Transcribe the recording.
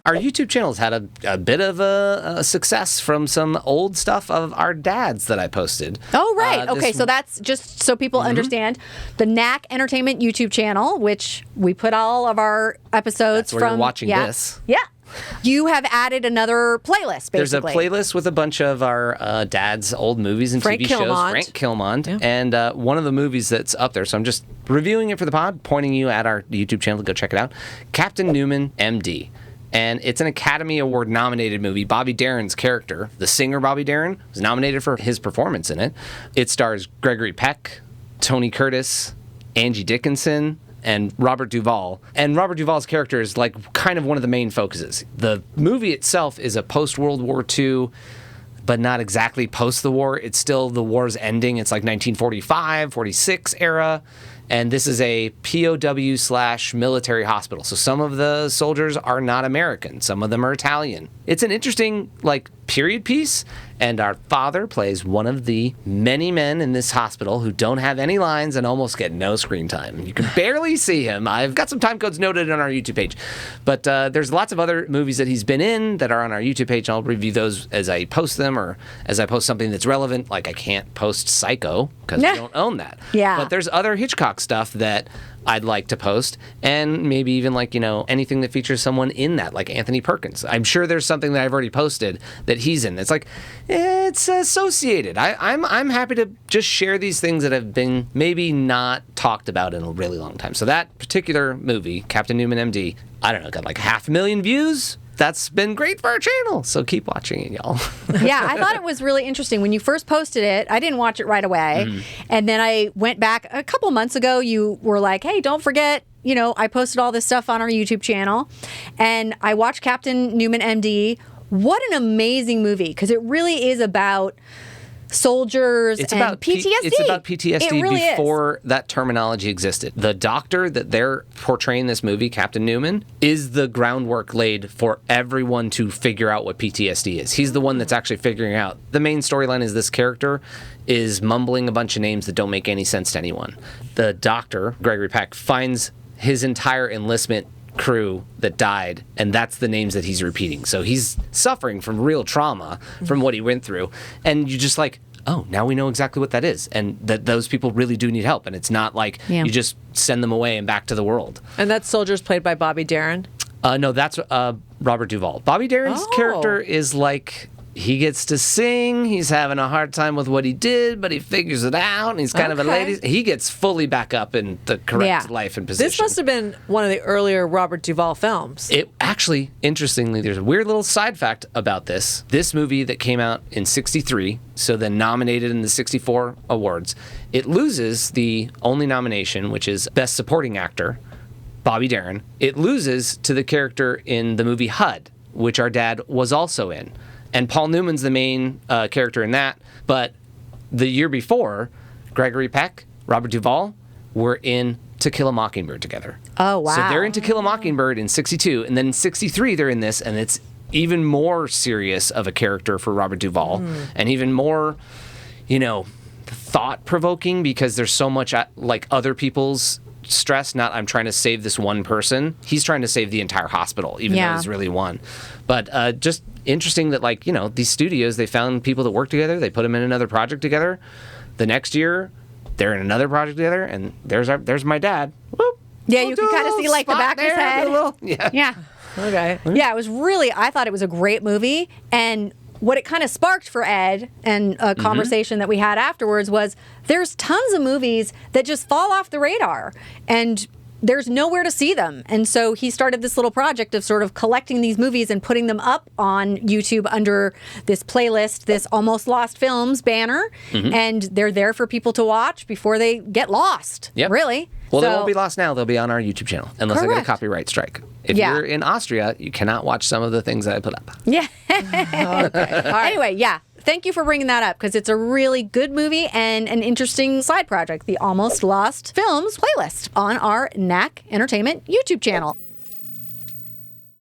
Our YouTube channel's had a bit of a success from some old stuff of our dads that I posted. Oh, right. Okay, so that's just so people understand. The Knack Entertainment YouTube channel, which we put all of our episodes That's where you're watching this. Yeah. You have added another playlist, basically. There's a playlist with a bunch of our dad's old movies and TV shows. Frank Killmond. Yeah. And one of the movies that's up there, so I'm just reviewing it for the pod, pointing you at our YouTube channel to go check it out. Captain Newman, MD. And it's an Academy Award nominated movie. Bobby Darin's character, the singer Bobby Darin, was nominated for his performance in it. It stars Gregory Peck, Tony Curtis, Angie Dickinson, and Robert Duvall. And Robert Duvall's character is like kind of one of the main focuses. The movie itself is a post-World War II, but not exactly post the war. It's still the war's ending. It's like 1945, 46 era. And this is a POW/military hospital. So some of the soldiers are not American. Some of them are Italian. It's an interesting, period piece. And our father plays one of the many men in this hospital who don't have any lines and almost get no screen time. You can barely see him. I've got some time codes noted on our YouTube page. But there's lots of other movies that he's been in that are on our YouTube page. I'll review those as I post them or as I post something that's relevant. Like I can't post Psycho because we don't own that. Yeah. But there's other Hitchcock stuff that I'd like to post, and maybe even anything that features someone in that, like Anthony Perkins. I'm sure there's something that I've already posted that he's in. It's it's associated. I'm happy to just share these things that have been maybe not talked about in a really long time. So that particular movie, Captain Newman MD, I don't know, got 500,000 views. That's been great for our channel, so keep watching it, y'all. Yeah, I thought it was really interesting. When you first posted it, I didn't watch it right away. And then I went back a couple months ago. You were like, hey, don't forget, I posted all this stuff on our YouTube channel. And I watched Captain Newman MD. What an amazing movie, because it really is about soldiers and PTSD. It's about PTSD it really before that terminology existed. The doctor that they're portraying in this movie, Captain Newman, is the groundwork laid for everyone to figure out what PTSD is. He's the one that's actually figuring out. The main storyline is this character is mumbling a bunch of names that don't make any sense to anyone. The doctor, Gregory Peck, finds his entire enlistment crew that died, and that's the names that he's repeating. So he's suffering from real trauma from what he went through, and you just oh, now we know exactly what that is, and that those people really do need help, and it's not you just send them away and back to the world. And that soldier's played by Bobby Darin? No, that's Robert Duvall. Bobby Darin's character is he gets to sing. He's having a hard time with what he did, but he figures it out, and he's kind of a lady. He gets fully back up in the correct life and position. This must have been one of the earlier Robert Duvall films. It actually, interestingly, there's a weird little side fact about this. This movie that came out in 1963, so then nominated in the 1964 awards, it loses the only nomination, which is Best Supporting Actor, Bobby Darin. It loses to the character in the movie HUD, which our dad was also in. And Paul Newman's the main character in that. But the year before, Gregory Peck, Robert Duvall were in To Kill a Mockingbird together. Oh, wow. So they're in To Kill a Mockingbird in 1962. And then in 1963, they're in this. And it's even more serious of a character for Robert Duvall. And even more, thought-provoking because there's so much other people's stress. Not I'm trying to save this one person. He's trying to save the entire hospital, even though he's really one. But just interesting that these studios, they found people that work together, they put them in another project together. The next year they're in another project together, and there's my dad. Whoop. Yeah, you can kind of see the back of his head. Yeah. Okay. Yeah, I thought it was a great movie, and what it kind of sparked for Ed and a conversation that we had afterwards was there's tons of movies that just fall off the radar, and there's nowhere to see them. And so he started this little project of sort of collecting these movies and putting them up on YouTube under this playlist, this Almost Lost Films banner. And they're there for people to watch before they get lost, really. Well, they won't be lost now. They'll be on our YouTube channel, unless I get a copyright strike. If you're in Austria, you cannot watch some of the things that I put up. Yeah. Anyway, thank you for bringing that up, because it's a really good movie and an interesting side project, the Almost Lost Films playlist on our Knack Entertainment YouTube channel.